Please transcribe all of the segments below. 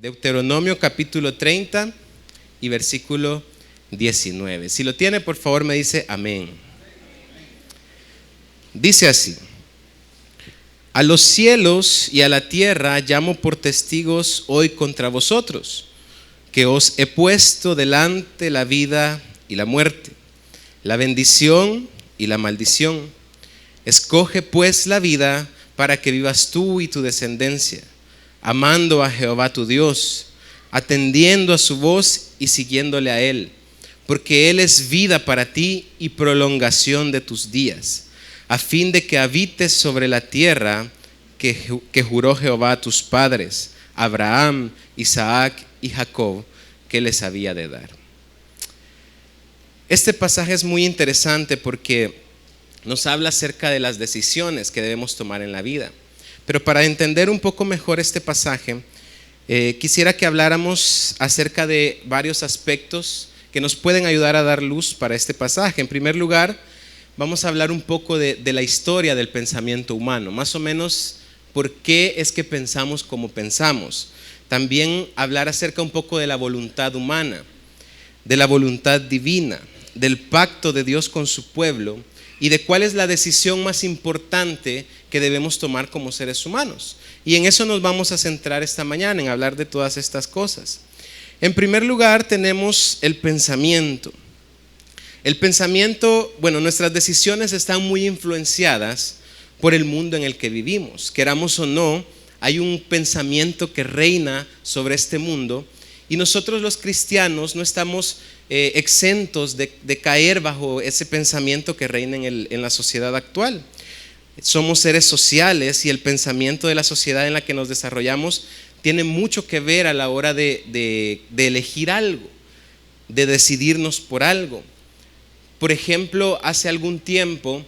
Deuteronomio capítulo 30 y versículo 19. Si lo tiene, por favor me dice amén. Dice así: a los cielos y a la tierra llamo por testigos hoy contra vosotros, que os he puesto delante la vida y la muerte, la bendición y la maldición. Escoge pues la vida para que vivas tú y tu descendencia, amando a Jehová tu Dios, atendiendo a su voz y siguiéndole a Él, porque Él es vida para ti y prolongación de tus días, a fin de que habites sobre la tierra que juró Jehová a tus padres, Abraham, Isaac y Jacob, que les había de dar. Este pasaje es muy interesante porque nos habla acerca de las decisiones que debemos tomar en la vida. Pero para entender un poco mejor este pasaje, quisiera que habláramos acerca de varios aspectos que nos pueden ayudar a dar luz para este pasaje. En primer lugar, vamos a hablar un poco de la historia del pensamiento humano, más o menos por qué es que pensamos como pensamos. También hablar acerca un poco de la voluntad humana, de la voluntad divina, del pacto de Dios con su pueblo y de cuál es la decisión más importante que debemos tomar como seres humanos. Y en eso nos vamos a centrar esta mañana, en hablar de todas estas cosas. En primer lugar tenemos el pensamiento. El pensamiento, nuestras decisiones están muy influenciadas por el mundo en el que vivimos. Queramos o no, hay un pensamiento que reina sobre este mundo y nosotros los cristianos no estamos exentos de caer bajo ese pensamiento que reina en la sociedad actual. Somos seres sociales y el pensamiento de la sociedad en la que nos desarrollamos tiene mucho que ver a la hora de elegir algo, de decidirnos por algo. Por ejemplo, hace algún tiempo,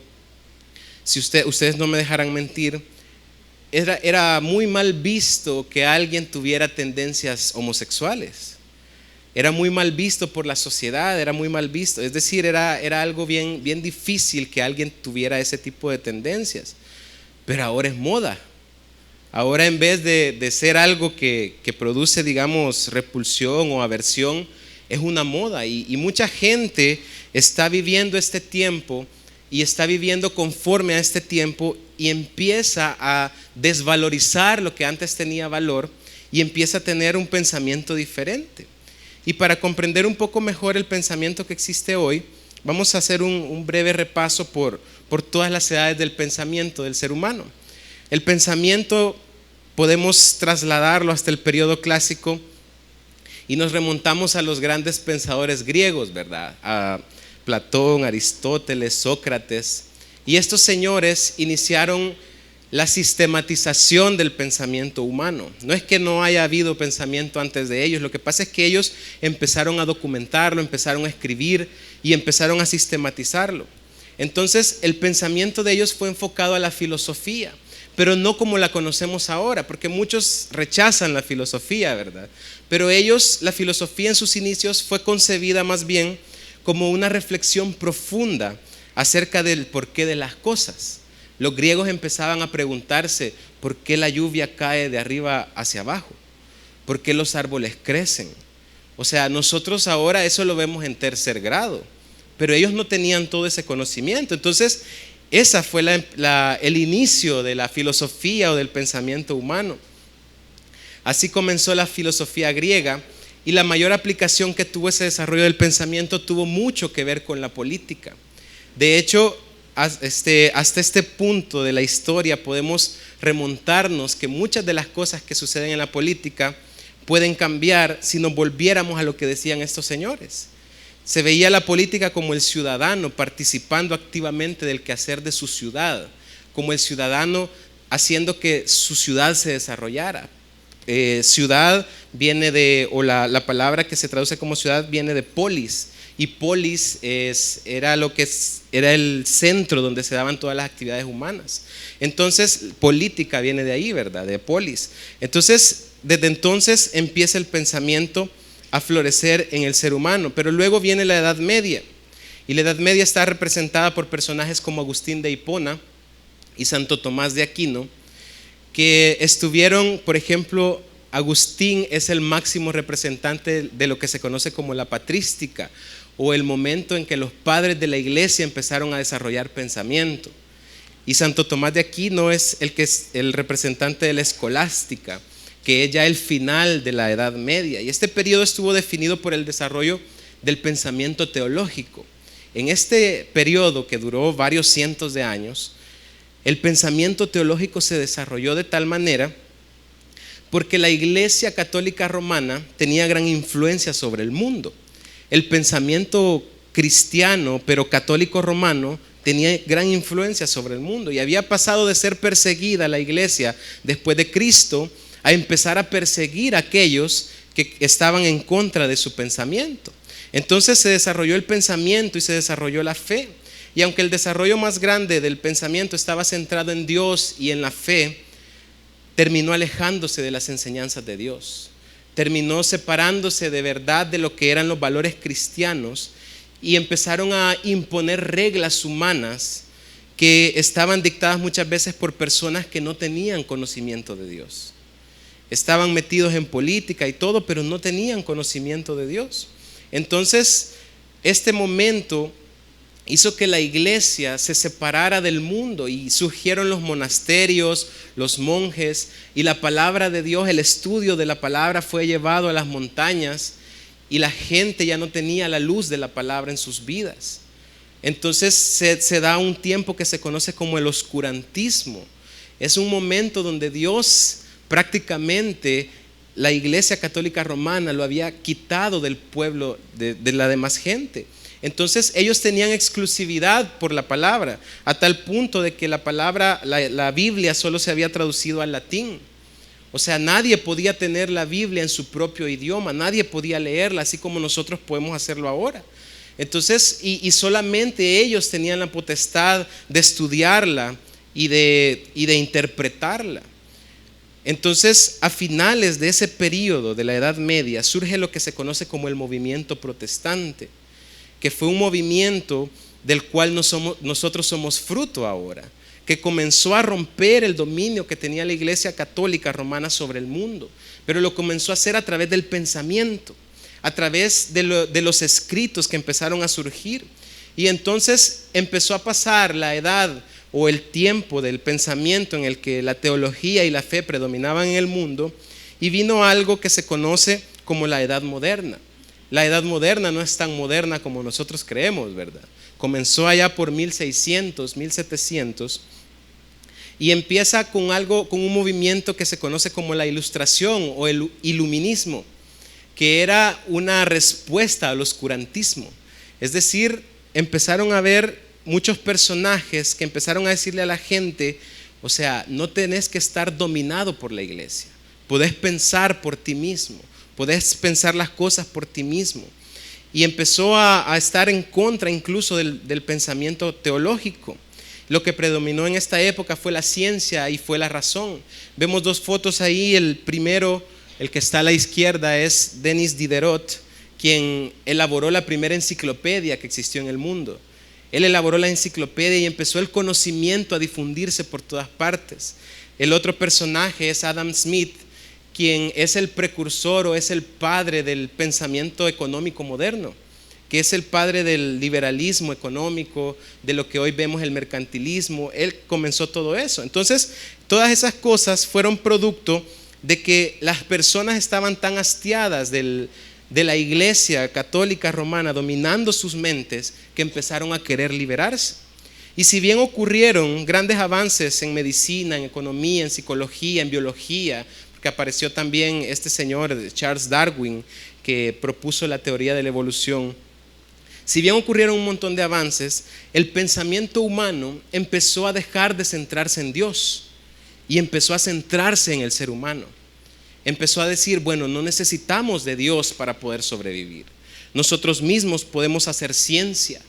si ustedes no me dejarán mentir, era muy mal visto que alguien tuviera tendencias homosexuales. Era muy mal visto por la sociedad, era muy mal visto. Es decir, era algo bien difícil que alguien tuviera ese tipo de tendencias. Pero ahora es moda. Ahora, en vez de ser algo que produce, digamos, repulsión o aversión, es una moda. Y mucha gente está viviendo este tiempo y está viviendo conforme a este tiempo y empieza a desvalorizar lo que antes tenía valor y empieza a tener un pensamiento diferente. Y para comprender un poco mejor el pensamiento que existe hoy, vamos a hacer un breve repaso por todas las edades del pensamiento del ser humano. El pensamiento podemos trasladarlo hasta el periodo clásico y nos remontamos a los grandes pensadores griegos, ¿verdad? A Platón, Aristóteles, Sócrates. Y estos señores iniciaron la sistematización del pensamiento humano. No es que no haya habido pensamiento antes de ellos, lo que pasa es que ellos empezaron a documentarlo, empezaron a escribir y empezaron a sistematizarlo. Entonces el pensamiento de ellos fue enfocado a la filosofía, pero no como la conocemos ahora, porque muchos rechazan la filosofía, ¿verdad? Pero ellos, la filosofía en sus inicios fue concebida más bien como una reflexión profunda acerca del porqué de las cosas. Los griegos empezaban a preguntarse por qué la lluvia cae de arriba hacia abajo, por qué los árboles crecen. O sea, nosotros ahora eso lo vemos en tercer grado, pero ellos no tenían todo ese conocimiento. Entonces, esa fue el inicio de la filosofía o del pensamiento humano. Así comenzó la filosofía griega y la mayor aplicación que tuvo ese desarrollo del pensamiento tuvo mucho que ver con la política. De hecho, hasta este punto de la historia podemos remontarnos que muchas de las cosas que suceden en la política pueden cambiar si nos volviéramos a lo que decían estos señores. Se veía la política como el ciudadano participando activamente del quehacer de su ciudad, como el ciudadano haciendo que su ciudad se desarrollara. Ciudad viene la palabra que se traduce como ciudad viene de polis, y polis era el centro donde se daban todas las actividades humanas. Entonces política viene de ahí, ¿verdad? De polis. Entonces desde entonces empieza el pensamiento a florecer en el ser humano. Pero luego viene la Edad Media, y la Edad Media está representada por personajes como Agustín de Hipona y Santo Tomás de Aquino, que estuvieron, por ejemplo, Agustín es el máximo representante de lo que se conoce como la patrística, o el momento en que los padres de la iglesia empezaron a desarrollar pensamiento. Y Santo Tomás de Aquino es el representante de la escolástica, que es ya el final de la Edad Media. Y este periodo estuvo definido por el desarrollo del pensamiento teológico. En este periodo, que duró varios cientos de años, el pensamiento teológico se desarrolló de tal manera porque la Iglesia Católica Romana tenía gran influencia sobre el mundo. El pensamiento cristiano, pero católico romano, tenía gran influencia sobre el mundo y había pasado de ser perseguida la iglesia después de Cristo a empezar a perseguir a aquellos que estaban en contra de su pensamiento. Entonces se desarrolló el pensamiento y se desarrolló la fe. Y aunque el desarrollo más grande del pensamiento estaba centrado en Dios y en la fe, terminó alejándose de las enseñanzas de Dios. Terminó separándose de verdad de lo que eran los valores cristianos y empezaron a imponer reglas humanas que estaban dictadas muchas veces por personas que no tenían conocimiento de Dios. Estaban metidos en política y todo, pero no tenían conocimiento de Dios. Entonces, este momento hizo que la iglesia se separara del mundo y surgieron los monasterios, los monjes, y la palabra de Dios, el estudio de la palabra fue llevado a las montañas y la gente ya no tenía la luz de la palabra en sus vidas. Entonces se da un tiempo que se conoce como el oscurantismo. Es un momento donde Dios prácticamente, la Iglesia Católica Romana lo había quitado del pueblo, de la demás gente. Entonces ellos tenían exclusividad por la palabra, a tal punto de que la palabra, la Biblia solo se había traducido al latín. O sea, nadie podía tener la Biblia en su propio idioma, nadie podía leerla, así como nosotros podemos hacerlo ahora. Entonces, y solamente ellos tenían la potestad de estudiarla y de interpretarla. Entonces, a finales de ese periodo de la Edad Media, surge lo que se conoce como el movimiento protestante, que fue un movimiento del cual nosotros somos fruto ahora, que comenzó a romper el dominio que tenía la Iglesia Católica Romana sobre el mundo, pero lo comenzó a hacer a través del pensamiento, a través de los escritos que empezaron a surgir. Y entonces empezó a pasar la edad o el tiempo del pensamiento en el que la teología y la fe predominaban en el mundo, y vino algo que se conoce como la Edad Moderna. La Edad Moderna no es tan moderna como nosotros creemos, ¿verdad? Comenzó allá por 1600, 1700 y empieza con un movimiento que se conoce como la Ilustración o el Iluminismo, que era una respuesta al oscurantismo. Es decir, empezaron a ver muchos personajes que empezaron a decirle a la gente, o sea, no tenés que estar dominado por la iglesia, podés pensar por ti mismo, podés pensar las cosas por ti mismo. Y empezó a estar en contra incluso del pensamiento teológico. Lo que predominó en esta época fue la ciencia y fue la razón. Vemos dos fotos ahí. El primero, el que está a la izquierda, es Denis Diderot, quien elaboró la primera enciclopedia que existió en el mundo. Él elaboró la enciclopedia y empezó el conocimiento a difundirse por todas partes. El otro personaje es Adam Smith, quien es el precursor o es el padre del pensamiento económico moderno, que es el padre del liberalismo económico, de lo que hoy vemos el mercantilismo. Él comenzó todo eso. Entonces, todas esas cosas fueron producto de que las personas estaban tan hastiadas de la Iglesia Católica Romana dominando sus mentes, que empezaron a querer liberarse. Y si bien ocurrieron grandes avances en medicina, en economía, en psicología, en biología, que apareció también este señor Charles Darwin, que propuso la teoría de la evolución. Si bien ocurrieron un montón de avances, el pensamiento humano empezó a dejar de centrarse en Dios y empezó a centrarse en el ser humano. Empezó a decir, bueno, no necesitamos de Dios para poder sobrevivir. Nosotros mismos podemos hacer ciencia.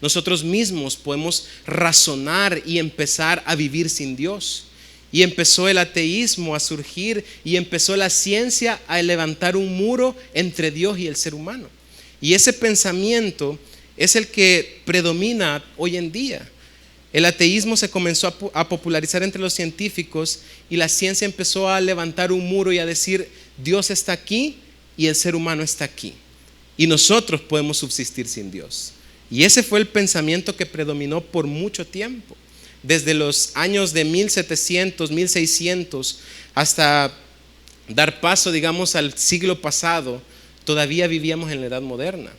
Nosotros mismos podemos razonar y empezar a vivir sin Dios. Y empezó el ateísmo a surgir y empezó la ciencia a levantar un muro entre Dios y el ser humano. Y ese pensamiento es el que predomina hoy en día. El ateísmo se comenzó a popularizar entre los científicos y la ciencia empezó a levantar un muro y a decir: Dios está aquí y el ser humano está aquí. Y nosotros podemos subsistir sin Dios. Y ese fue el pensamiento que predominó por mucho tiempo. Desde los años de 1700, 1600, hasta dar paso, digamos, al siglo pasado, todavía vivíamos en la edad moderna.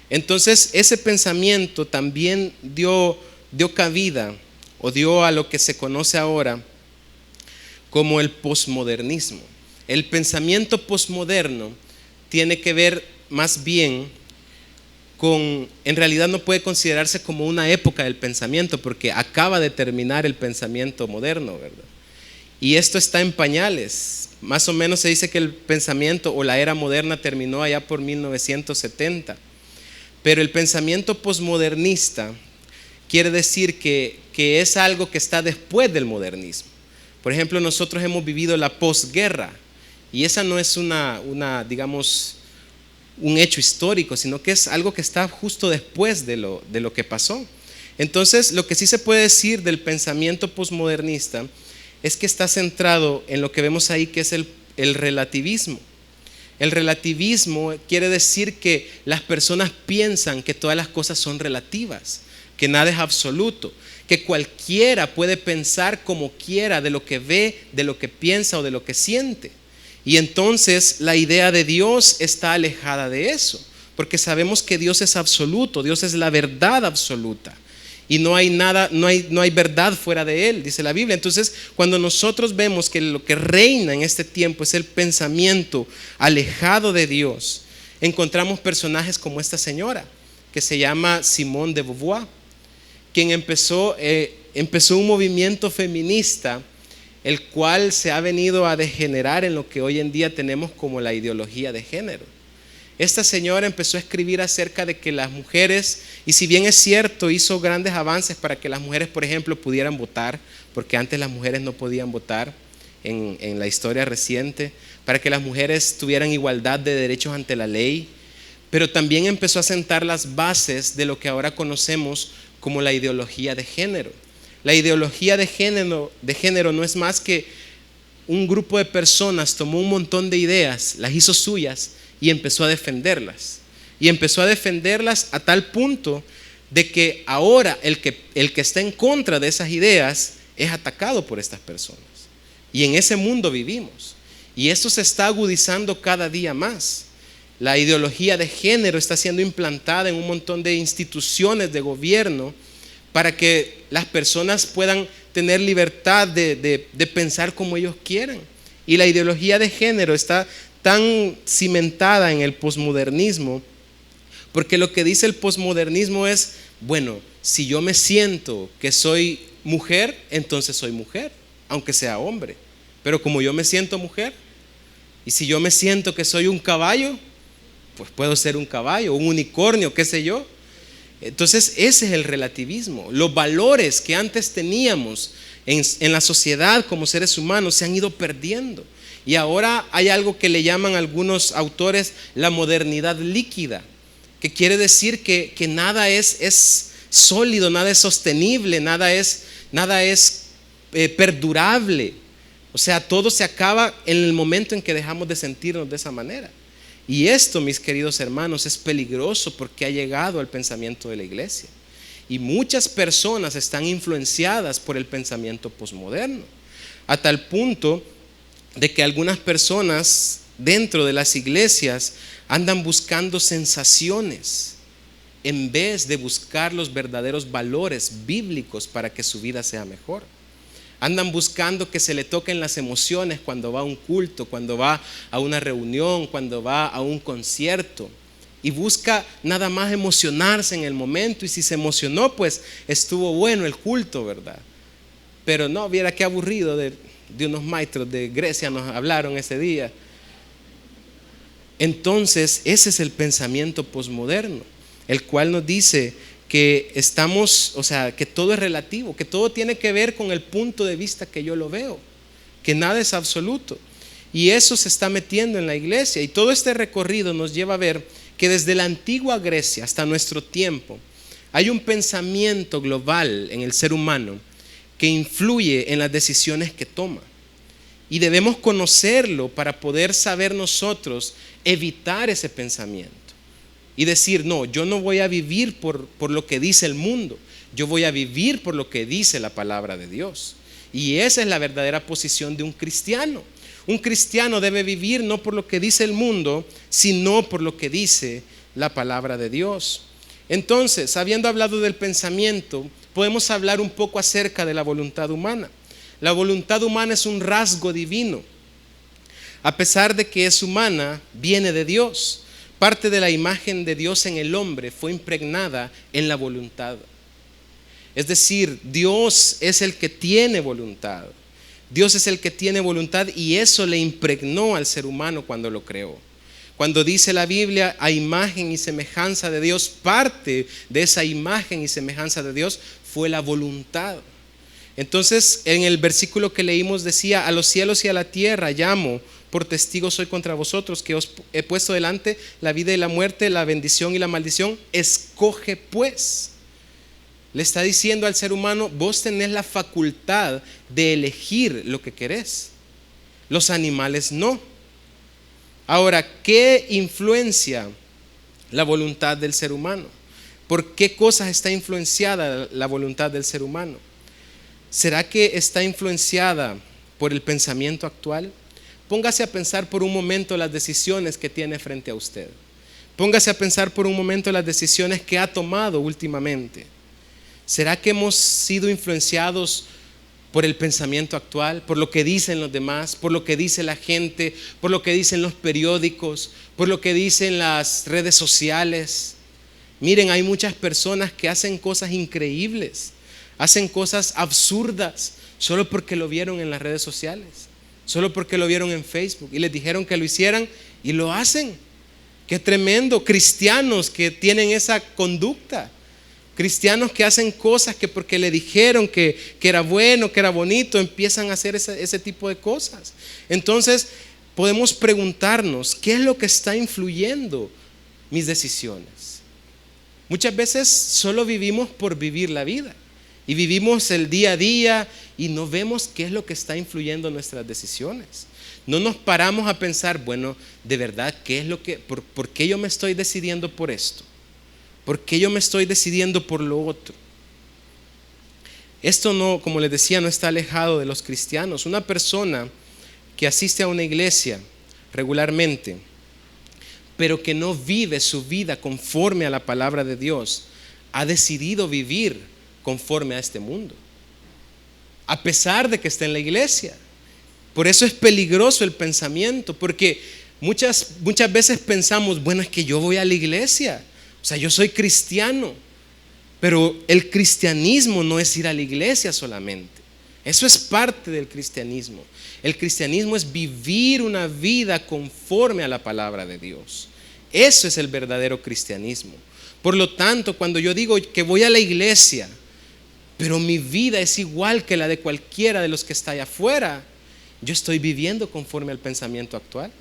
Entonces, ese pensamiento también dio cabida o dio a lo que se conoce ahora como el posmodernismo. El pensamiento posmoderno tiene que ver más bien con, en realidad no puede considerarse como una época del pensamiento porque acaba de terminar el pensamiento moderno, ¿verdad? Y esto está en pañales. Más o menos se dice que el pensamiento o la era moderna terminó allá por 1970. Pero el pensamiento posmodernista quiere decir que es algo que está después del modernismo. Por ejemplo, nosotros hemos vivido la posguerra y esa no es digamos, un hecho histórico, sino que es algo que está justo después de lo que pasó. Entonces, lo que sí se puede decir del pensamiento posmodernista es que está centrado en lo que vemos ahí, que es el relativismo. El relativismo quiere decir que las personas piensan que todas las cosas son relativas, que nada es absoluto, que cualquiera puede pensar como quiera de lo que ve, de lo que piensa o de lo que siente. Y entonces la idea de Dios está alejada de eso, porque sabemos que Dios es absoluto, Dios es la verdad absoluta. Y no hay nada, no hay verdad fuera de Él, dice la Biblia. Entonces, cuando nosotros vemos que lo que reina en este tiempo es el pensamiento alejado de Dios, encontramos personajes como esta señora, que se llama Simone de Beauvoir, quien empezó un movimiento feminista, el cual se ha venido a degenerar en lo que hoy en día tenemos como la ideología de género. Esta señora empezó a escribir acerca de que las mujeres, y si bien es cierto, hizo grandes avances para que las mujeres, por ejemplo, pudieran votar, porque antes las mujeres no podían votar en la historia reciente, para que las mujeres tuvieran igualdad de derechos ante la ley, pero también empezó a sentar las bases de lo que ahora conocemos como la ideología de género. La ideología de género no es más que un grupo de personas tomó un montón de ideas, las hizo suyas y empezó a defenderlas. Y empezó a defenderlas a tal punto de que ahora el que está en contra de esas ideas es atacado por estas personas. Y en ese mundo vivimos. Y esto se está agudizando cada día más. La ideología de género está siendo implantada en un montón de instituciones de gobierno para que las personas puedan tener libertad de pensar como ellos quieran. Y la ideología de género está tan cimentada en el posmodernismo, porque lo que dice el posmodernismo es, bueno, si yo me siento que soy mujer, entonces soy mujer, aunque sea hombre. Pero como yo me siento mujer, y si yo me siento que soy un caballo, pues puedo ser un caballo, un unicornio, qué sé yo. Entonces ese es el relativismo. Los valores que antes teníamos en la sociedad como seres humanos se han ido perdiendo. Y ahora hay algo que le llaman algunos autores la modernidad líquida, que quiere decir que nada es sólido, nada es sostenible, nada es perdurable. O sea, todo se acaba en el momento en que dejamos de sentirnos de esa manera. Y esto, mis queridos hermanos, es peligroso porque ha llegado al pensamiento de la iglesia. Y muchas personas están influenciadas por el pensamiento posmoderno, a tal punto de que algunas personas dentro de las iglesias andan buscando sensaciones en vez de buscar los verdaderos valores bíblicos para que su vida sea mejor. Andan buscando que se le toquen las emociones cuando va a un culto, cuando va a una reunión, cuando va a un concierto, y busca nada más emocionarse en el momento, y si se emocionó, pues estuvo bueno el culto, ¿verdad? Pero no, viera qué aburrido de unos maestros de Grecia nos hablaron ese día. Entonces ese es el pensamiento posmoderno, el cual nos dice que que todo es relativo, que todo tiene que ver con el punto de vista que yo lo veo, que nada es absoluto. Y eso se está metiendo en la iglesia, y todo este recorrido nos lleva a ver que desde la antigua Grecia hasta nuestro tiempo Hay un pensamiento global en el ser humano que influye en las decisiones que toma. Y debemos conocerlo para poder saber nosotros evitar ese pensamiento. Y decir, no, yo no voy a vivir por lo que dice el mundo. Yo voy a vivir por lo que dice la palabra de Dios. Y esa es la verdadera posición de un cristiano. Un cristiano debe vivir no por lo que dice el mundo, sino por lo que dice la palabra de Dios. Entonces, habiendo hablado del pensamiento, podemos hablar un poco acerca de la voluntad humana. La voluntad humana es un rasgo divino. A pesar de que es humana, viene de Dios. Parte de la imagen de Dios en el hombre fue impregnada en la voluntad. Es decir, Dios es el que tiene voluntad. Dios es el que tiene voluntad y eso le impregnó al ser humano cuando lo creó. Cuando dice la Biblia, a imagen y semejanza de Dios, parte de esa imagen y semejanza de Dios fue la voluntad. Entonces, en el versículo que leímos decía, a los cielos y a la tierra llamo, por testigo soy contra vosotros, que os he puesto delante la vida y la muerte, la bendición y la maldición. Escoge pues. Le está diciendo al ser humano, vos tenés la facultad de elegir lo que querés. Los animales no. Ahora, ¿qué influencia la voluntad del ser humano? ¿Por qué cosas está influenciada la voluntad del ser humano? ¿Será que está influenciada por el pensamiento actual? Póngase a pensar por un momento las decisiones que tiene frente a usted. Póngase a pensar por un momento las decisiones que ha tomado últimamente. ¿Será que hemos sido influenciados por el pensamiento actual, por lo que dicen los demás, por lo que dice la gente, por lo que dicen los periódicos, por lo que dicen las redes sociales? Miren, hay muchas personas que hacen cosas increíbles, hacen cosas absurdas solo porque lo vieron en las redes sociales, solo porque lo vieron en Facebook y les dijeron que lo hicieran y lo hacen. Qué tremendo. Cristianos que tienen esa conducta. Cristianos que hacen cosas que porque le dijeron que era bueno, que era bonito, empiezan a hacer ese tipo de cosas. Entonces podemos preguntarnos, ¿qué es lo que está influyendo mis decisiones? Muchas veces solo vivimos por vivir la vida y vivimos el día a día y no vemos qué es lo que está influyendo nuestras decisiones. No nos paramos a pensar, bueno, de verdad, ¿por qué yo me estoy decidiendo por esto? ¿Por qué yo me estoy decidiendo por lo otro? Esto no, como les decía, no está alejado de los cristianos. Una persona que asiste a una iglesia regularmente, pero que no vive su vida conforme a la palabra de Dios, ha decidido vivir conforme a este mundo, a pesar de que está en la iglesia. Por eso es peligroso el pensamiento, porque muchas veces pensamos, bueno, es que yo voy a la iglesia, o sea, yo soy cristiano, pero el cristianismo no es ir a la iglesia solamente. Eso es parte del cristianismo. El cristianismo es vivir una vida conforme a la palabra de Dios. Eso es el verdadero cristianismo. Por lo tanto, cuando yo digo que voy a la iglesia, pero mi vida es igual que la de cualquiera de los que está allá afuera, yo estoy viviendo conforme al pensamiento actual.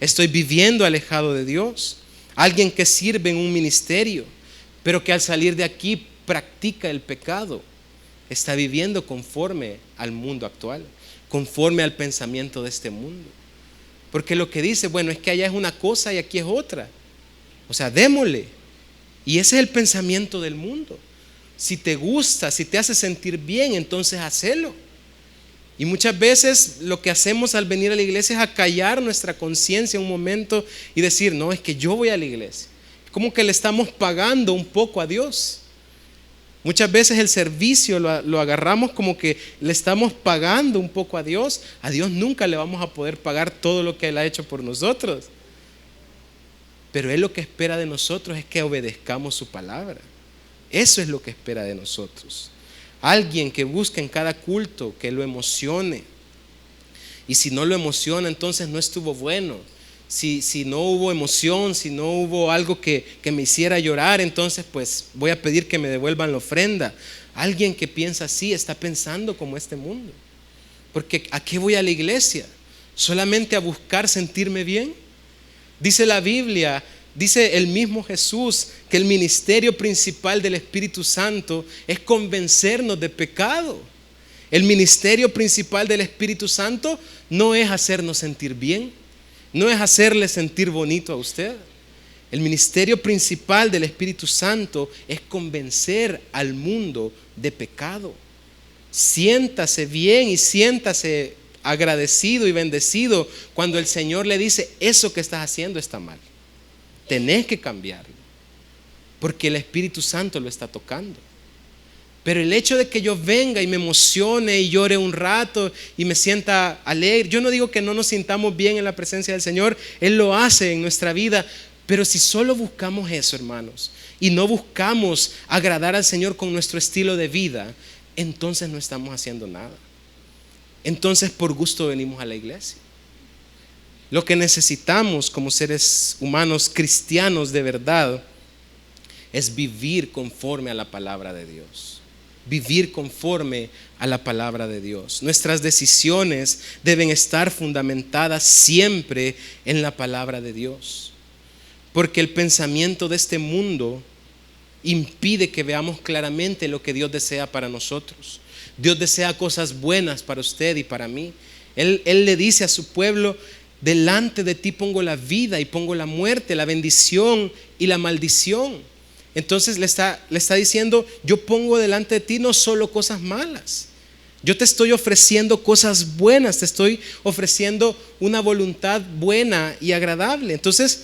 Estoy viviendo alejado de Dios. Alguien que sirve en un ministerio, pero que al salir de aquí practica el pecado, está viviendo conforme al mundo actual, conforme al pensamiento de este mundo. Porque lo que dice, bueno, es que allá es una cosa y aquí es otra. O sea, démosle. Y ese es el pensamiento del mundo. Si te gusta, si te hace sentir bien, entonces hacelo. Y muchas veces lo que hacemos al venir a la iglesia es acallar nuestra conciencia un momento y decir, no, es que yo voy a la iglesia. Como que le estamos pagando un poco a Dios. Muchas veces el servicio lo agarramos como que le estamos pagando un poco a Dios. A Dios nunca le vamos a poder pagar todo lo que Él ha hecho por nosotros. Pero Él lo que espera de nosotros es que obedezcamos su palabra. Eso es lo que espera de nosotros. Alguien que busque en cada culto que lo emocione. Y si no lo emociona, entonces no estuvo bueno. Si no hubo emoción, si no hubo algo que me hiciera llorar, entonces pues voy a pedir que me devuelvan la ofrenda. Alguien que piensa así está pensando como este mundo. Porque ¿a qué voy a la iglesia? ¿Solamente a buscar sentirme bien? Dice la Biblia Dice el mismo Jesús que el ministerio principal del Espíritu Santo es convencernos de pecado. El ministerio principal del Espíritu Santo no es hacernos sentir bien, no es hacerle sentir bonito a usted. El ministerio principal del Espíritu Santo es convencer al mundo de pecado. Siéntase bien y siéntase agradecido y bendecido cuando el Señor le dice: eso que estás haciendo está mal, tenés que cambiarlo, porque el Espíritu Santo lo está tocando. Pero el hecho de que yo venga y me emocione y llore un rato y me sienta alegre, yo no digo que no nos sintamos bien en la presencia del Señor, Él lo hace en nuestra vida. Pero si solo buscamos eso, hermanos, y no buscamos agradar al Señor con nuestro estilo de vida, entonces no estamos haciendo nada. Entonces por gusto venimos a la iglesia. Lo que necesitamos como seres humanos cristianos de verdad es vivir conforme a la palabra de Dios. Vivir conforme a la palabra de Dios. Nuestras decisiones deben estar fundamentadas siempre en la palabra de Dios. Porque el pensamiento de este mundo impide que veamos claramente lo que Dios desea para nosotros. Dios desea cosas buenas para usted y para mí. Él le dice a su pueblo: delante de ti pongo la vida y pongo la muerte, la bendición y la maldición. Entonces le está diciendo: yo pongo delante de ti no solo cosas malas, yo te estoy ofreciendo cosas buenas, te estoy ofreciendo una voluntad buena y agradable. Entonces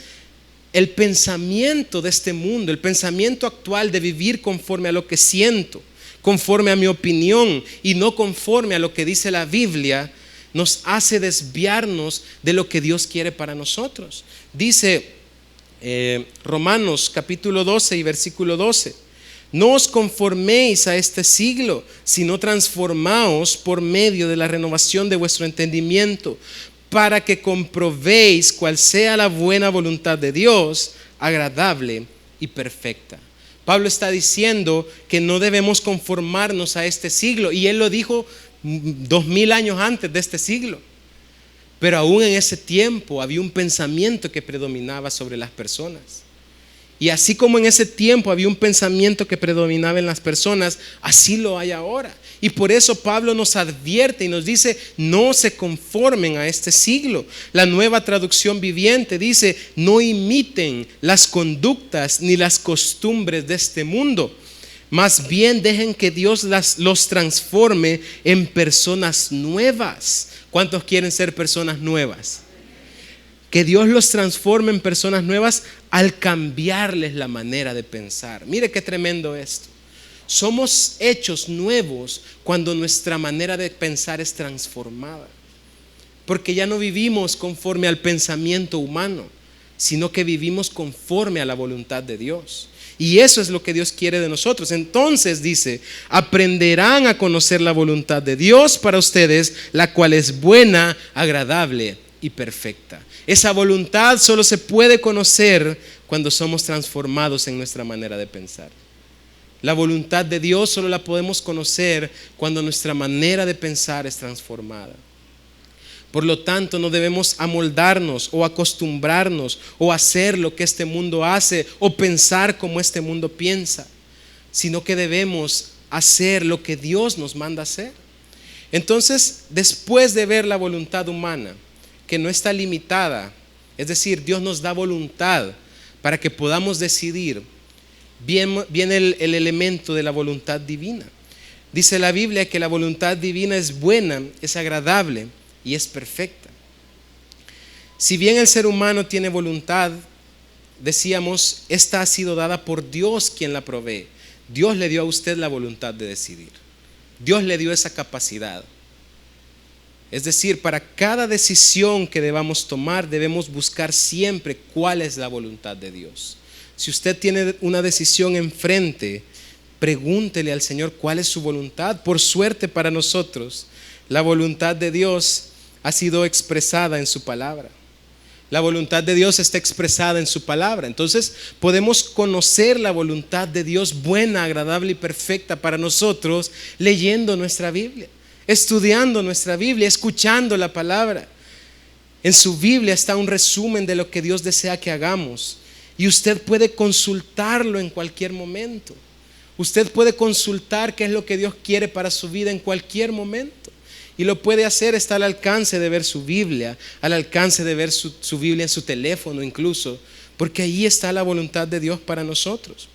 el pensamiento de este mundo, el pensamiento actual de vivir conforme a lo que siento, conforme a mi opinión y no conforme a lo que dice la Biblia, nos hace desviarnos de lo que Dios quiere para nosotros. Dice Romanos capítulo 12 y versículo 12: no os conforméis a este siglo, sino transformaos por medio de la renovación de vuestro entendimiento, para que comprobéis cuál sea la buena voluntad de Dios, agradable y perfecta. Pablo está diciendo que no debemos conformarnos a este siglo, y él lo dijo 2000 años antes de este siglo. Pero aún en ese tiempo había un pensamiento que predominaba sobre las personas. Y así como en ese tiempo había un pensamiento que predominaba en las personas, así lo hay ahora. Y por eso Pablo nos advierte y nos dice: no se conformen a este siglo. La Nueva Traducción Viviente dice: no imiten las conductas ni las costumbres de este mundo. Más bien dejen que Dios los transforme en personas nuevas. ¿Cuántos quieren ser personas nuevas? Que Dios los transforme en personas nuevas al cambiarles la manera de pensar. Mire qué tremendo esto. Somos hechos nuevos cuando nuestra manera de pensar es transformada. Porque ya no vivimos conforme al pensamiento humano, sino que vivimos conforme a la voluntad de Dios. Y eso es lo que Dios quiere de nosotros. Entonces dice: aprenderán a conocer la voluntad de Dios para ustedes, la cual es buena, agradable y perfecta. Esa voluntad solo se puede conocer cuando somos transformados en nuestra manera de pensar. La voluntad de Dios solo la podemos conocer cuando nuestra manera de pensar es transformada. Por lo tanto, no debemos amoldarnos o acostumbrarnos o hacer lo que este mundo hace o pensar como este mundo piensa, sino que debemos hacer lo que Dios nos manda hacer. Entonces, después de ver la voluntad humana, que no está limitada, es decir, Dios nos da voluntad para que podamos decidir, viene el elemento de la voluntad divina. Dice la Biblia que la voluntad divina es buena, es agradable y es perfecta. Si bien el ser humano tiene voluntad, decíamos, esta ha sido dada por Dios, quien la provee. Dios le dio a usted la voluntad de decidir. Dios le dio esa capacidad. Es decir, para cada decisión que debamos tomar, debemos buscar siempre cuál es la voluntad de Dios. Si usted tiene una decisión enfrente, pregúntele al Señor cuál es su voluntad. Por suerte para nosotros, la voluntad de Dios ha sido expresada en su palabra. La voluntad de Dios está expresada en su palabra. Entonces podemos conocer la voluntad de Dios buena, agradable y perfecta para nosotros leyendo nuestra Biblia, estudiando nuestra Biblia, escuchando la palabra. En su Biblia está un resumen de lo que Dios desea que hagamos. Y usted puede consultarlo en cualquier momento. Usted puede consultar qué es lo que Dios quiere para su vida en cualquier momento. Y lo puede hacer, está al alcance de ver su Biblia, al alcance de ver su Biblia en su teléfono incluso, porque ahí está la voluntad de Dios para nosotros.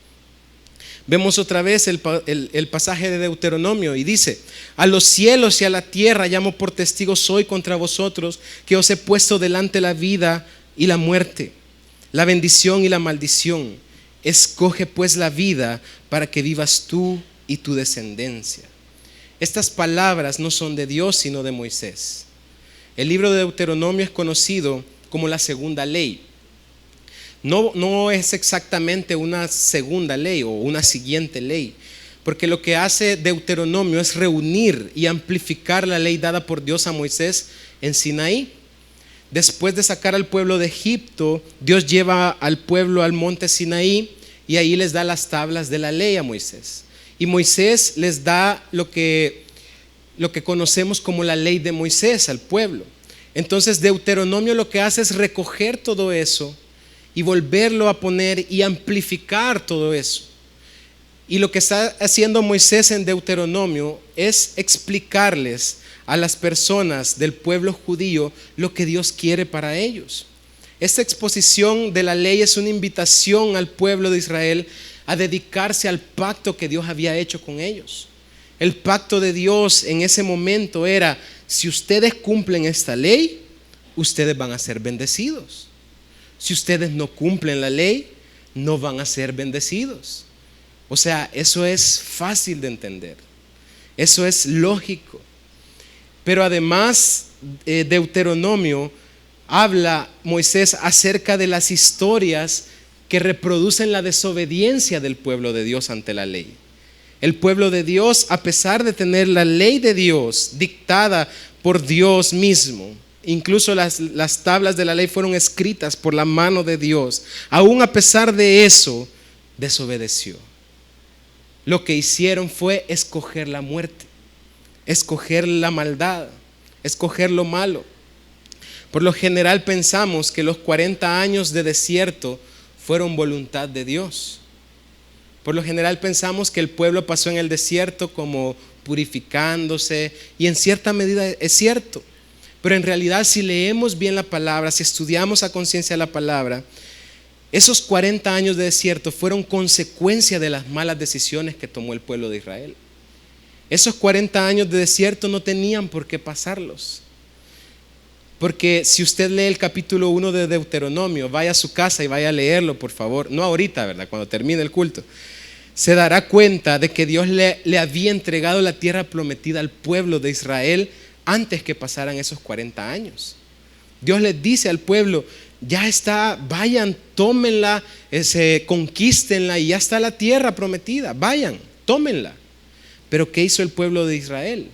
Vemos otra vez el pasaje de Deuteronomio y dice: a los cielos y a la tierra llamo por testigos hoy contra vosotros, que os he puesto delante la vida y la muerte, la bendición y la maldición. Escoge pues la vida para que vivas tú y tu descendencia. Estas palabras no son de Dios sino de Moisés. El libro de Deuteronomio es conocido como la segunda ley. No es exactamente una segunda ley o una siguiente ley, porque lo que hace Deuteronomio es reunir y amplificar la ley dada por Dios a Moisés en Sinaí. Después de sacar al pueblo de Egipto, Dios lleva al pueblo al monte Sinaí y ahí les da las tablas de la ley a Moisés. Y Moisés les da lo que conocemos como la ley de Moisés al pueblo. Entonces Deuteronomio lo que hace es recoger todo eso y volverlo a poner y amplificar todo eso. Y lo que está haciendo Moisés en Deuteronomio es explicarles a las personas del pueblo judío lo que Dios quiere para ellos. Esta exposición de la ley es una invitación al pueblo de Israel a dedicarse al pacto que Dios había hecho con ellos. El pacto de Dios en ese momento era: si ustedes cumplen esta ley, ustedes van a ser bendecidos. Si ustedes no cumplen la ley, no van a ser bendecidos. O sea, eso es fácil de entender. Eso es lógico. Pero además, Deuteronomio habla Moisés acerca de las historias que reproducen la desobediencia del pueblo de Dios ante la ley. El pueblo de Dios, a pesar de tener la ley de Dios dictada por Dios mismo, incluso las tablas de la ley fueron escritas por la mano de Dios, aún a pesar de eso, desobedeció. Lo que hicieron fue escoger la muerte, escoger la maldad, escoger lo malo. Por lo general pensamos que los 40 años de desierto fueron voluntad de Dios. Por lo general pensamos que el pueblo pasó en el desierto como purificándose, y en cierta medida es cierto. Pero en realidad, si leemos bien la palabra, si estudiamos a conciencia la palabra, esos 40 años de desierto fueron consecuencia de las malas decisiones que tomó el pueblo de Israel. Esos 40 años de desierto no tenían por qué pasarlos. Porque si usted lee el capítulo 1 de Deuteronomio, vaya a su casa y vaya a leerlo, por favor. No ahorita, ¿verdad? Cuando termine el culto. Se dará cuenta de que Dios le había entregado la tierra prometida al pueblo de Israel antes que pasaran esos 40 años. Dios les dice al pueblo: ya está, vayan, tómenla, conquístenla, y ya está la tierra prometida, vayan, tómenla. Pero ¿qué hizo el pueblo de Israel?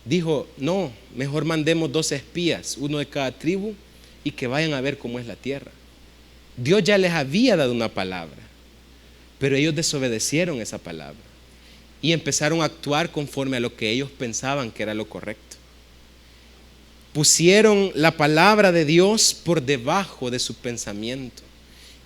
Dijo: no, mejor mandemos 2 espías, uno de cada tribu, y que vayan a ver cómo es la tierra. Dios ya les había dado una palabra, pero ellos desobedecieron esa palabra y empezaron a actuar conforme a lo que ellos pensaban que era lo correcto. Pusieron la palabra de Dios por debajo de su pensamiento,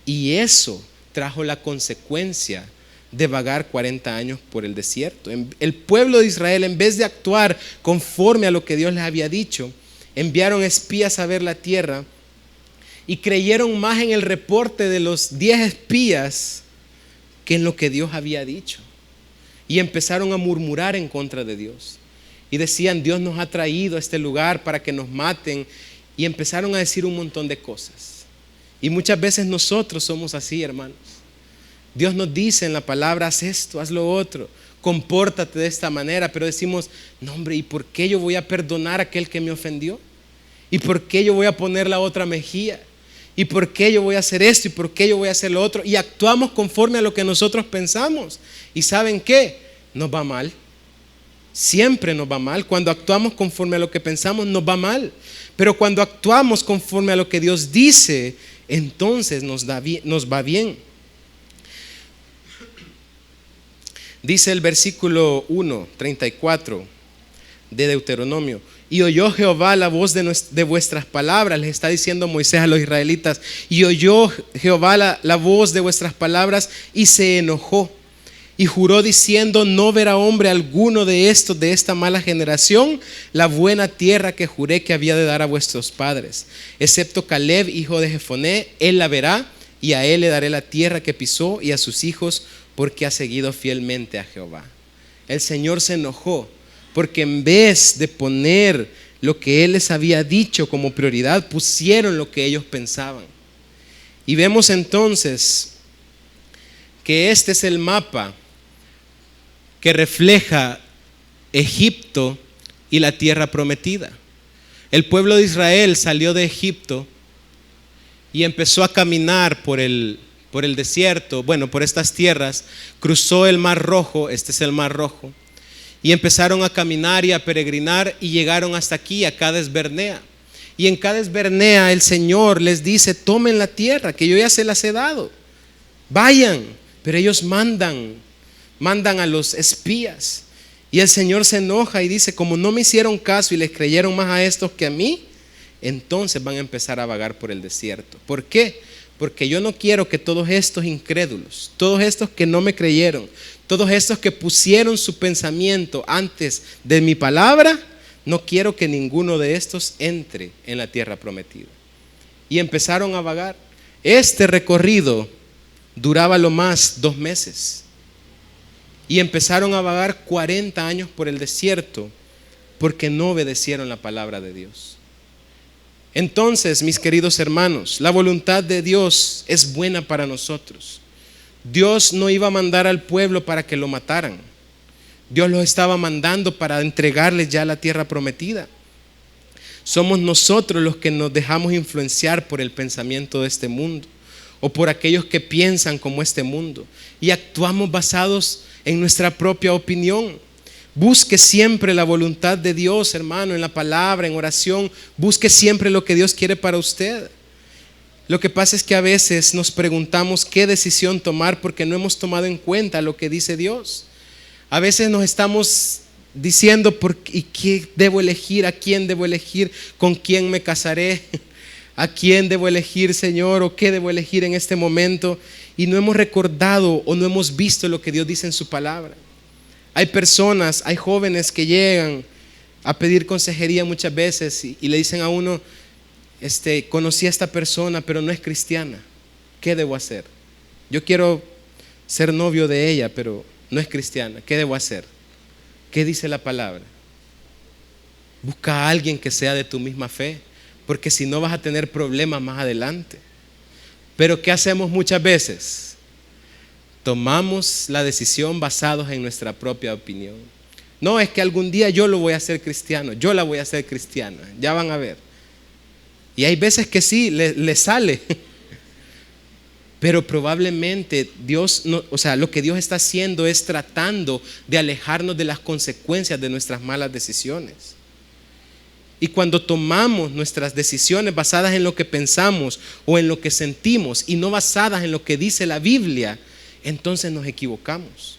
y eso trajo la consecuencia de vagar 40 años por el desierto. El pueblo de Israel, en vez de actuar conforme a lo que Dios les había dicho, enviaron espías a ver la tierra y creyeron más en el reporte de los 10 espías que en lo que Dios había dicho. Y empezaron a murmurar en contra de Dios. Y decían: Dios nos ha traído a este lugar para que nos maten. Y empezaron a decir un montón de cosas. Y muchas veces nosotros somos así, hermanos. Dios nos dice en la palabra: haz esto, haz lo otro, compórtate de esta manera. Pero decimos: no, hombre, ¿y por qué yo voy a perdonar a aquel que me ofendió? ¿Y por qué yo voy a poner la otra mejilla? ¿Y por qué yo voy a hacer esto? ¿Y por qué yo voy a hacer lo otro? Y actuamos conforme a lo que nosotros pensamos. ¿Y saben qué? Nos va mal. Siempre nos va mal. Cuando actuamos conforme a lo que pensamos, nos va mal. Pero cuando actuamos conforme a lo que Dios dice, entonces nos va bien. Dice el versículo 1, 34 de Deuteronomio: Y oyó Jehová la voz de vuestras palabras, les está diciendo Moisés a los israelitas. Y oyó Jehová la voz de vuestras palabras y se enojó. Y juró diciendo: no verá hombre alguno de estos, de esta mala generación, la buena tierra que juré que había de dar a vuestros padres, excepto Caleb, hijo de Jefoné. Él la verá, y a él le daré la tierra que pisó, y a sus hijos, porque ha seguido fielmente a Jehová. El Señor se enojó porque en vez de poner lo que Él les había dicho como prioridad, pusieron lo que ellos pensaban. Y vemos entonces que este es el mapa que refleja Egipto y la tierra prometida. El pueblo de Israel salió de Egipto y empezó a caminar por el desierto, por estas tierras, cruzó el Mar Rojo, este es el Mar Rojo, y empezaron a caminar y a peregrinar y llegaron hasta aquí, a Cades Barnea. Y en Cades Barnea el Señor les dice: tomen la tierra que yo ya se las he dado, vayan. Pero ellos mandan a los espías, y el Señor se enoja y dice: como no me hicieron caso y les creyeron más a estos que a mí, entonces van a empezar a vagar por el desierto. ¿Por qué? Porque yo no quiero que todos estos incrédulos, todos estos que no me creyeron, todos estos que pusieron su pensamiento antes de mi palabra, no quiero que ninguno de estos entre en la tierra prometida. Y empezaron a vagar. Este recorrido duraba lo más 2 meses. Y empezaron a vagar 40 años por el desierto porque no obedecieron la palabra de Dios. Entonces, mis queridos hermanos, la voluntad de Dios es buena para nosotros. Dios no iba a mandar al pueblo para que lo mataran. Dios los estaba mandando para entregarles ya la tierra prometida. Somos nosotros los que nos dejamos influenciar por el pensamiento de este mundo, o por aquellos que piensan como este mundo, y actuamos basados en nuestra propia opinión. Busque siempre la voluntad de Dios, hermano, en la palabra, en oración. Busque siempre lo que Dios quiere para usted. Lo que pasa es que a veces nos preguntamos qué decisión tomar porque no hemos tomado en cuenta lo que dice Dios. A veces nos estamos diciendo: ¿y qué debo elegir? ¿A quién debo elegir? ¿Con quién me casaré? ¿A quién debo elegir, Señor? ¿O qué debo elegir en este momento? Y no hemos recordado o no hemos visto lo que Dios dice en su palabra. Hay personas, hay jóvenes que llegan a pedir consejería muchas veces y le dicen a uno: conocí a esta persona pero no es cristiana, ¿qué debo hacer? Yo quiero ser novio de ella pero no es cristiana, ¿qué debo hacer? ¿Qué dice la palabra? Busca a alguien que sea de tu misma fe, porque si no vas a tener problemas más adelante. Pero ¿qué hacemos muchas veces? Tomamos la decisión basados en nuestra propia opinión. No, es que algún día yo lo voy a hacer cristiano, yo la voy a hacer cristiana, ya van a ver. Y hay veces que sí, le sale. Pero probablemente Dios, lo que Dios está haciendo es tratando de alejarnos de las consecuencias de nuestras malas decisiones. Y cuando tomamos nuestras decisiones basadas en lo que pensamos o en lo que sentimos y no basadas en lo que dice la Biblia, entonces nos equivocamos.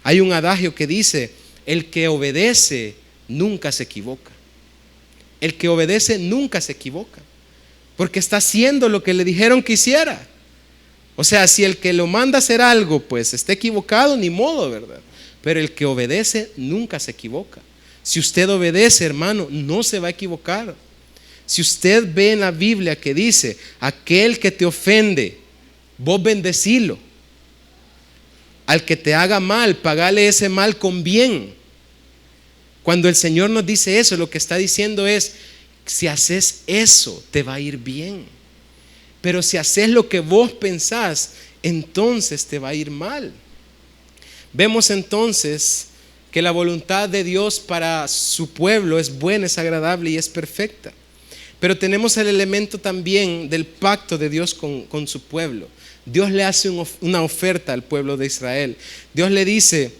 Hay un adagio que dice: el que obedece nunca se equivoca. El que obedece nunca se equivoca, porque está haciendo lo que le dijeron que hiciera. O sea, si el que lo manda a hacer algo pues está equivocado, ni modo, ¿verdad? Pero el que obedece nunca se equivoca. Si usted obedece, hermano, no se va a equivocar. Si usted ve en la Biblia que dice: aquel que te ofende, vos bendecilo. Al que te haga mal, pagale ese mal con bien. Cuando el Señor nos dice eso, lo que está diciendo es: si haces eso, te va a ir bien. Pero si haces lo que vos pensás, entonces te va a ir mal. Vemos entonces que la voluntad de Dios para su pueblo es buena, es agradable y es perfecta. Pero tenemos el elemento también del pacto de Dios con su pueblo. Dios le hace una oferta al pueblo de Israel. Dios le dice: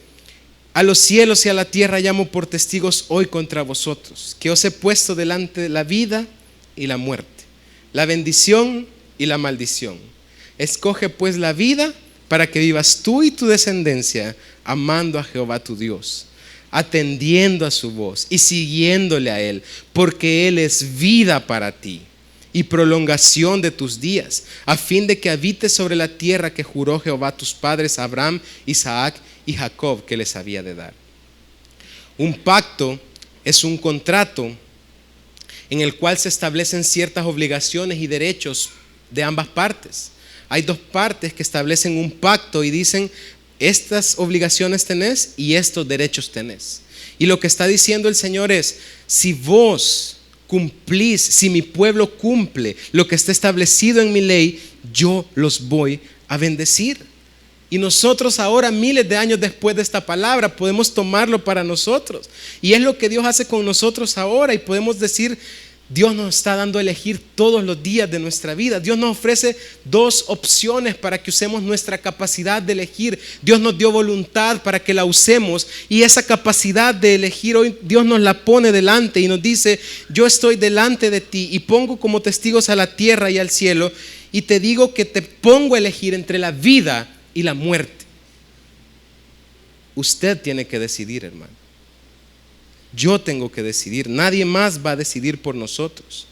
a los cielos y a la tierra llamo por testigos hoy contra vosotros, que os he puesto delante la vida y la muerte, la bendición y la maldición. Escoge pues la vida para que vivas tú y tu descendencia amando a Jehová tu Dios. atendiendo a su voz y siguiéndole a Él, porque Él es vida para ti y prolongación de tus días, a fin de que habites sobre la tierra que juró Jehová a tus padres, Abraham, Isaac y Jacob, que les había de dar. Un pacto es un contrato en el cual se establecen ciertas obligaciones y derechos de ambas partes. Hay dos partes que establecen un pacto y dicen: estas obligaciones tenés y estos derechos tenés. Y lo que está diciendo el Señor es: si vos cumplís, si mi pueblo cumple lo que está establecido en mi ley, yo los voy a bendecir. Y nosotros ahora, miles de años después de esta palabra, podemos tomarlo para nosotros. Y es lo que Dios hace con nosotros ahora. Y podemos decir: Dios nos está dando a elegir todos los días de nuestra vida. Dios nos ofrece dos opciones para que usemos nuestra capacidad de elegir. Dios nos dio voluntad para que la usemos. Y esa capacidad de elegir hoy Dios nos la pone delante y nos dice: yo estoy delante de ti y pongo como testigos a la tierra y al cielo. Y te digo que te pongo a elegir entre la vida y la muerte. Usted tiene que decidir, hermano. Yo tengo que decidir. Nadie más va a decidir por nosotros.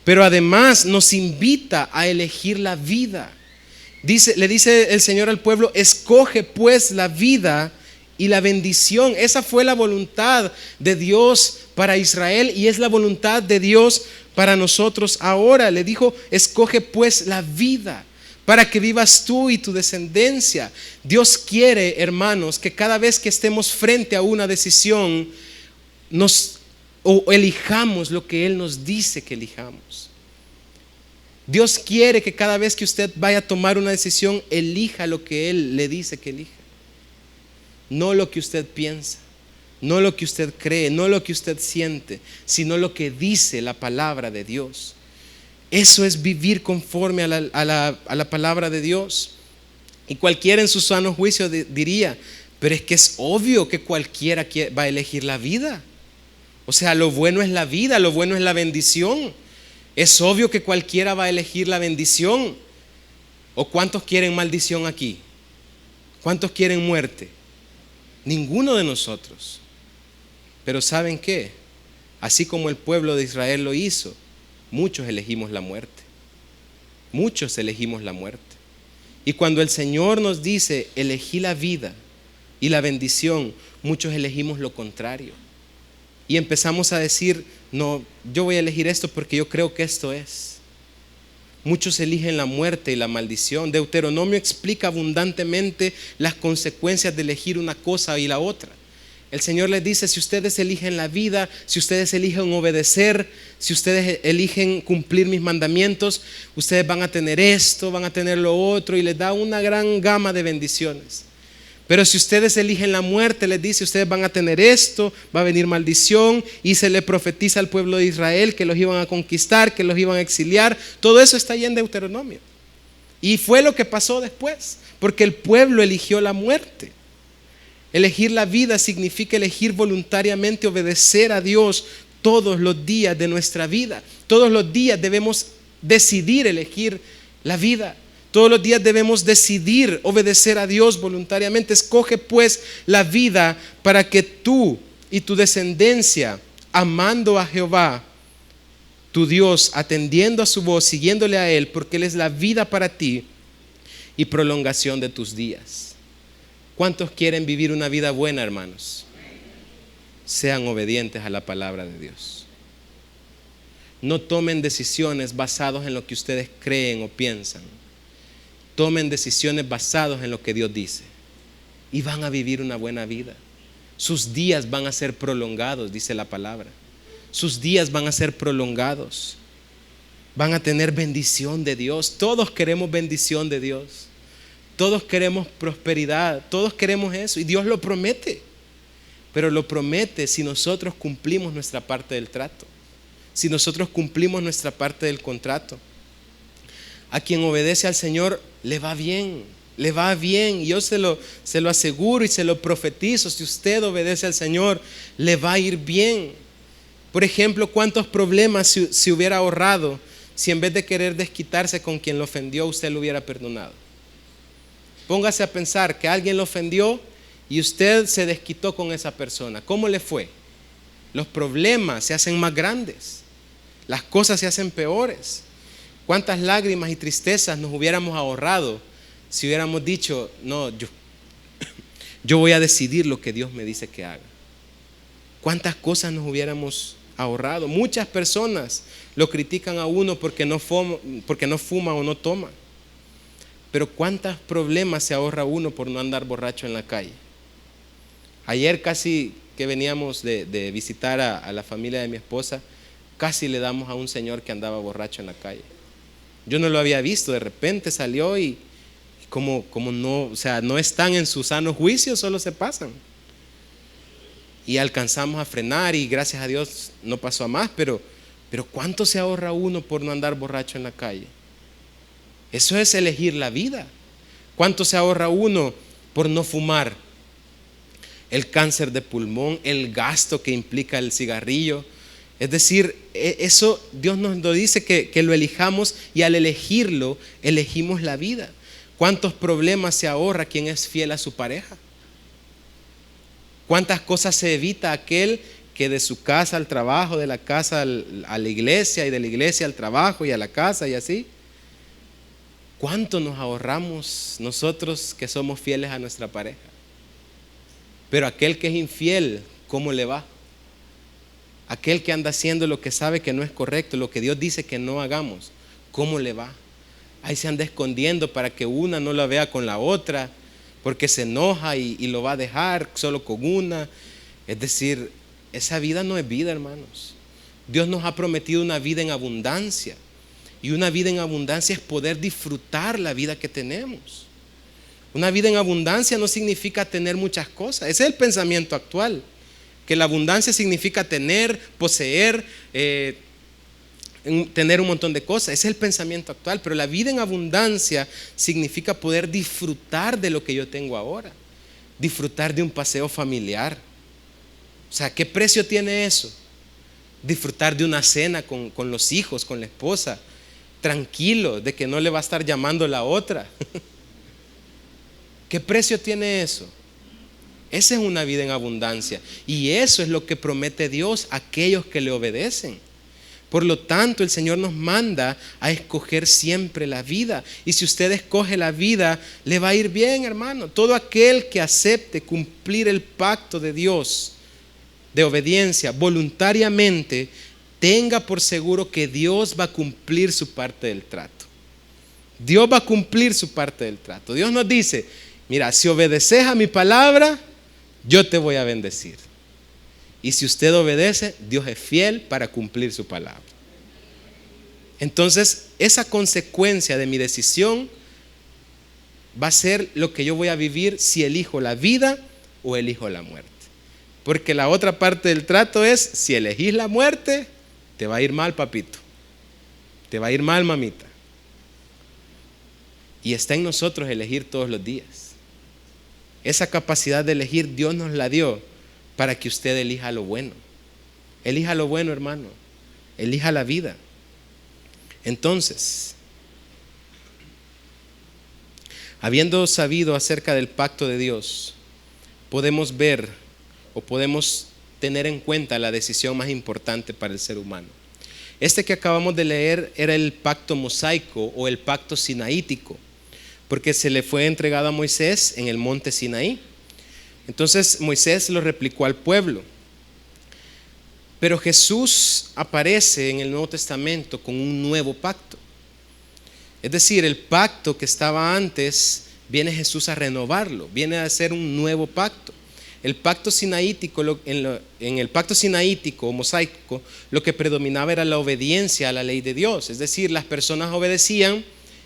Pero además nos invita a elegir la vida. Le dice el Señor al pueblo: escoge pues la vida y la bendición. Esa fue la voluntad de Dios para Israel y es la voluntad de Dios para nosotros ahora. Le dijo: escoge pues la vida, para que vivas tú y tu descendencia. Dios quiere, hermanos, que cada vez que estemos frente a una decisión, elijamos lo que Él nos dice que elijamos. Dios quiere que cada vez que usted vaya a tomar una decisión, elija lo que Él le dice que elija. No lo que usted piensa, no lo que usted cree, no lo que usted siente, sino lo que dice la palabra de Dios. Eso es vivir conforme a la palabra de Dios. Y cualquiera en su sano juicio diría: pero es que es obvio que cualquiera va a elegir la vida. O sea, lo bueno es la vida, lo bueno es la bendición. Es obvio que cualquiera va a elegir la bendición. ¿O cuántos quieren maldición aquí? ¿Cuántos quieren muerte? Ninguno de nosotros. Pero ¿saben qué? Así como el pueblo de Israel lo hizo, muchos elegimos la muerte. Muchos elegimos la muerte. Y cuando el Señor nos dice: elegí la vida y la bendición, muchos elegimos lo contrario. Y empezamos a decir: no, yo voy a elegir esto porque yo creo que esto es. Muchos eligen la muerte y la maldición. Deuteronomio explica abundantemente las consecuencias de elegir una cosa y la otra. El Señor les dice: si ustedes eligen la vida, si ustedes eligen obedecer, si ustedes eligen cumplir mis mandamientos, ustedes van a tener esto, van a tener lo otro, y les da una gran gama de bendiciones. Pero si ustedes eligen la muerte, les dice: ustedes van a tener esto, va a venir maldición. Y se le profetiza al pueblo de Israel que los iban a conquistar, que los iban a exiliar. Todo eso está ahí en Deuteronomio. Y fue lo que pasó después, porque el pueblo eligió la muerte. Elegir la vida significa elegir voluntariamente obedecer a Dios todos los días de nuestra vida. Todos los días debemos decidir elegir la vida. Todos los días debemos decidir obedecer a Dios voluntariamente. Escoge pues la vida para que tú y tu descendencia, amando a Jehová, tu Dios, atendiendo a su voz, siguiéndole a Él, porque Él es la vida para ti y prolongación de tus días. ¿Cuántos quieren vivir una vida buena, hermanos? Sean obedientes a la palabra de Dios. No tomen decisiones basadas en lo que ustedes creen o piensan. Tomen decisiones basadas en lo que Dios dice y van a vivir una buena vida. Sus días van a ser prolongados, dice la palabra. Sus días van a ser prolongados. Van a tener bendición de Dios. Todos queremos bendición de Dios. Todos queremos prosperidad. Todos queremos eso y Dios lo promete. Pero lo promete si nosotros cumplimos nuestra parte del trato. Si nosotros cumplimos nuestra parte del contrato. A quien obedece al Señor le va bien, le va bien. Y yo se lo aseguro y se lo profetizo: si usted obedece al Señor, le va a ir bien. Por ejemplo, ¿cuántos problemas se hubiera ahorrado si en vez de querer desquitarse con quien lo ofendió, usted lo hubiera perdonado? Póngase a pensar que alguien lo ofendió y usted se desquitó con esa persona. ¿Cómo le fue? Los problemas se hacen más grandes, las cosas se hacen peores. ¿Cuántas lágrimas y tristezas nos hubiéramos ahorrado si hubiéramos dicho, no, yo voy a decidir lo que Dios me dice que haga? ¿Cuántas cosas nos hubiéramos ahorrado? Muchas personas lo critican a uno porque no fuma o no toma. Pero ¿cuántos problemas se ahorra uno por no andar borracho en la calle? Ayer casi que veníamos de visitar a la familia de mi esposa, casi le damos a un señor que andaba borracho en la calle. Yo no lo había visto, de repente salió y como no, o sea, no están en su sano juicio, solo se pasan. Y alcanzamos a frenar y gracias a Dios no pasó a más, pero ¿cuánto se ahorra uno por no andar borracho en la calle? Eso es elegir la vida. ¿Cuánto se ahorra uno por no fumar? El cáncer de pulmón, el gasto que implica el cigarrillo. Es decir, eso Dios nos lo dice que lo elijamos, y al elegirlo, elegimos la vida. ¿Cuántos problemas se ahorra quien es fiel a su pareja? ¿Cuántas cosas se evita aquel que de su casa al trabajo, de la casa a la iglesia, y de la iglesia al trabajo y a la casa y así? ¿Cuánto nos ahorramos nosotros que somos fieles a nuestra pareja? Pero aquel que es infiel, ¿cómo le va? Aquel que anda haciendo lo que sabe que no es correcto, lo que Dios dice que no hagamos, ¿cómo le va? Ahí se anda escondiendo para que una no la vea con la otra, porque se enoja y lo va a dejar solo con una. Es decir, esa vida no es vida, hermanos. Dios nos ha prometido una vida en abundancia, y una vida en abundancia es poder disfrutar la vida que tenemos. Una vida en abundancia no significa tener muchas cosas. Ese es el pensamiento actual, que la abundancia significa tener, poseer, tener un montón de cosas. Ese es el pensamiento actual. Pero la vida en abundancia significa poder disfrutar de lo que yo tengo ahora, disfrutar de un paseo familiar. O sea, ¿qué precio tiene eso? Disfrutar de una cena con los hijos, con la esposa, tranquilo, de que no le va a estar llamando la otra. ¿Qué precio tiene eso? Esa es una vida en abundancia, y eso es lo que promete Dios a aquellos que le obedecen. Por lo tanto, el Señor nos manda a escoger siempre la vida, y si usted escoge la vida, le va a ir bien, hermano. Todo aquel que acepte cumplir el pacto de Dios de obediencia voluntariamente, tenga por seguro que Dios va a cumplir su parte del trato. Dios va a cumplir su parte del trato. Dios nos dice, mira, si obedeces a mi palabra, yo te voy a bendecir. Y si usted obedece, Dios es fiel para cumplir su palabra. Entonces, esa consecuencia de mi decisión va a ser lo que yo voy a vivir si elijo la vida o elijo la muerte. Porque la otra parte del trato es, si elegís la muerte, te va a ir mal, papito. Te va a ir mal, mamita. Y está en nosotros elegir todos los días. Esa capacidad de elegir Dios nos la dio para que usted elija lo bueno. Elija lo bueno, hermano. Elija la vida. Entonces, habiendo sabido acerca del pacto de Dios, podemos ver o podemos tener en cuenta la decisión más importante para el ser humano. Este que acabamos de leer era el pacto mosaico o el pacto sinaítico, porque se le fue entregado a Moisés en el monte Sinaí. Entonces Moisés lo replicó al pueblo. Pero Jesús aparece en el Nuevo Testamento con un nuevo pacto. Es decir, el pacto que estaba antes, viene Jesús a renovarlo, viene a hacer un nuevo pacto. El pacto sinaítico, en el pacto sinaítico o mosaico, lo que predominaba era la obediencia a la ley de Dios. Es decir, las personas obedecían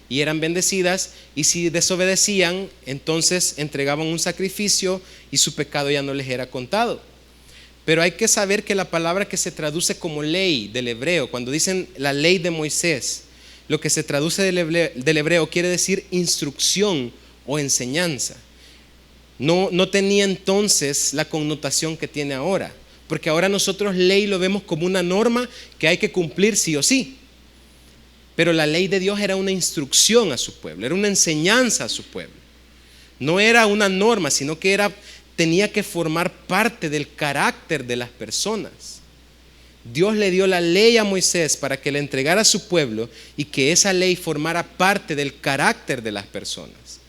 y eran bendecidas, y si desobedecían, entonces entregaban un sacrificio y su pecado ya no les era contado. Pero hay que saber que la palabra que se traduce como ley del hebreo, cuando dicen la ley de Moisés, lo que se traduce del hebreo quiere decir instrucción o enseñanza. No tenía entonces la connotación que tiene ahora, porque ahora nosotros ley lo vemos como una norma que hay que cumplir sí o sí. Pero la ley de Dios era una instrucción a su pueblo, era una enseñanza a su pueblo. No era una norma, sino que tenía que formar parte del carácter de las personas. Dios le dio la ley a Moisés para que le entregara a su pueblo y que esa ley formara parte del carácter de las personas.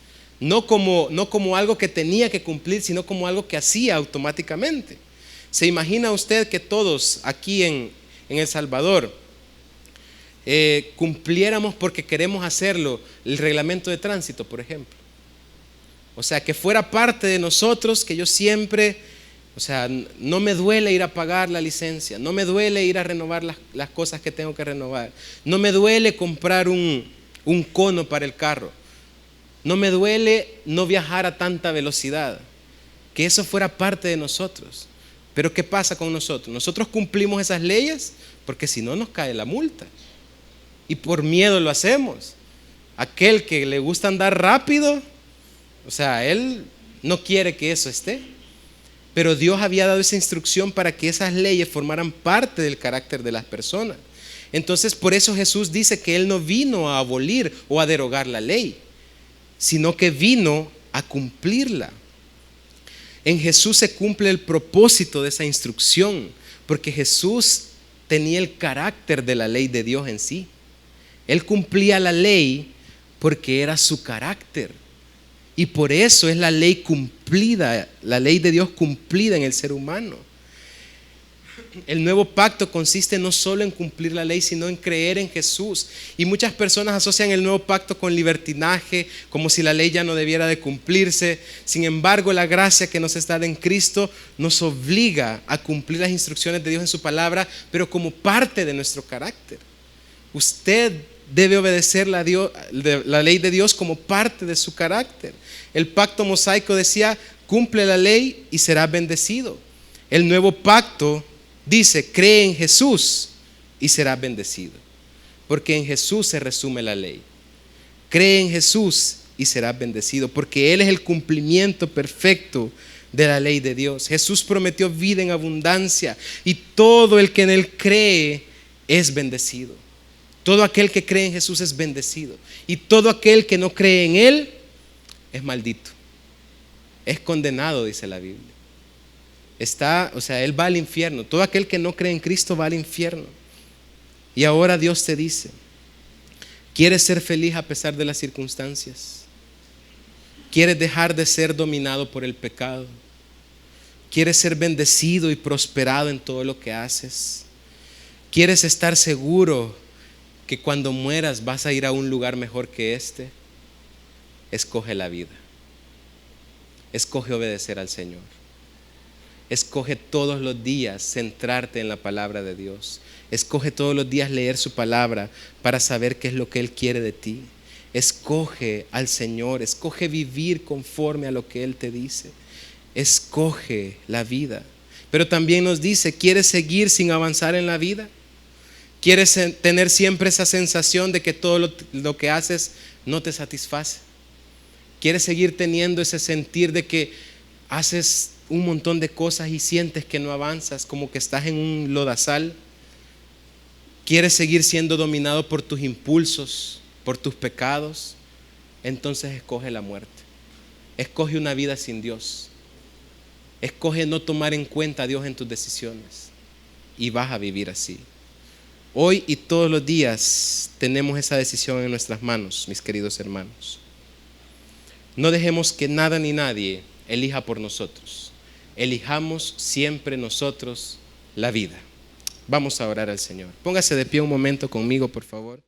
No como algo que tenía que cumplir, sino como algo que hacía automáticamente. ¿Se imagina usted que todos aquí en El Salvador cumpliéramos porque queremos hacerlo el reglamento de tránsito, por ejemplo? O sea, que fuera parte de nosotros, que yo siempre, o sea, no me duele ir a pagar la licencia, no me duele ir a renovar las cosas que tengo que renovar, no me duele comprar un cono para el carro, no me duele no viajar a tanta velocidad, que eso fuera parte de nosotros. Pero ¿qué pasa con nosotros? Nosotros cumplimos esas leyes porque si no nos cae la multa y por miedo lo hacemos. Aquel que le gusta andar rápido, o sea, él no quiere que eso esté. Pero Dios había dado esa instrucción para que esas leyes formaran parte del carácter de las personas. Entonces, por eso Jesús dice que Él no vino a abolir o a derogar la ley, sino que vino a cumplirla. En Jesús se cumple el propósito de esa instrucción, porque Jesús tenía el carácter de la ley de Dios en sí. Él cumplía la ley porque era su carácter. Y por eso es la ley cumplida, la ley de Dios cumplida en el ser humano. El nuevo pacto consiste no solo en cumplir la ley, sino en creer en Jesús. Y muchas personas asocian el nuevo pacto con libertinaje, como si la ley ya no debiera de cumplirse. Sin embargo, la gracia que nos está dada en Cristo nos obliga a cumplir las instrucciones de Dios en su palabra, pero como parte de nuestro carácter. Usted debe obedecer la ley de Dios como parte de su carácter. El pacto mosaico decía: cumple la ley y serás bendecido. El nuevo pacto dice: cree en Jesús y serás bendecido, porque en Jesús se resume la ley. Cree en Jesús y serás bendecido, porque Él es el cumplimiento perfecto de la ley de Dios. Jesús prometió vida en abundancia y todo el que en Él cree es bendecido. Todo aquel que cree en Jesús es bendecido, y todo aquel que no cree en Él es maldito, es condenado, dice la Biblia. Él va al infierno. Todo aquel que no cree en Cristo va al infierno. Y ahora Dios te dice: ¿quieres ser feliz a pesar de las circunstancias? ¿Quieres dejar de ser dominado por el pecado? ¿Quieres ser bendecido y prosperado en todo lo que haces? ¿Quieres estar seguro que cuando mueras vas a ir a un lugar mejor que este? Escoge la vida. Escoge obedecer al Señor. Escoge todos los días centrarte en la palabra de Dios. Escoge todos los días leer su palabra para saber qué es lo que Él quiere de ti. Escoge al Señor, escoge vivir conforme a lo que Él te dice. Escoge la vida. Pero también nos dice: ¿quieres seguir sin avanzar en la vida? ¿Quieres tener siempre esa sensación de que todo lo que haces no te satisface? ¿Quieres seguir teniendo ese sentir de que haces un montón de cosas y sientes que no avanzas, como que estás en un lodazal? ¿Quieres seguir siendo dominado por tus impulsos, por tus pecados? Entonces escoge la muerte. Escoge una vida sin Dios. Escoge no tomar en cuenta a Dios en tus decisiones y vas a vivir así. Hoy y todos los días tenemos esa decisión en nuestras manos, mis queridos hermanos. No dejemos que nada ni nadie elija por nosotros. Elijamos siempre nosotros la vida. Vamos a orar al Señor. Póngase de pie un momento conmigo, por favor.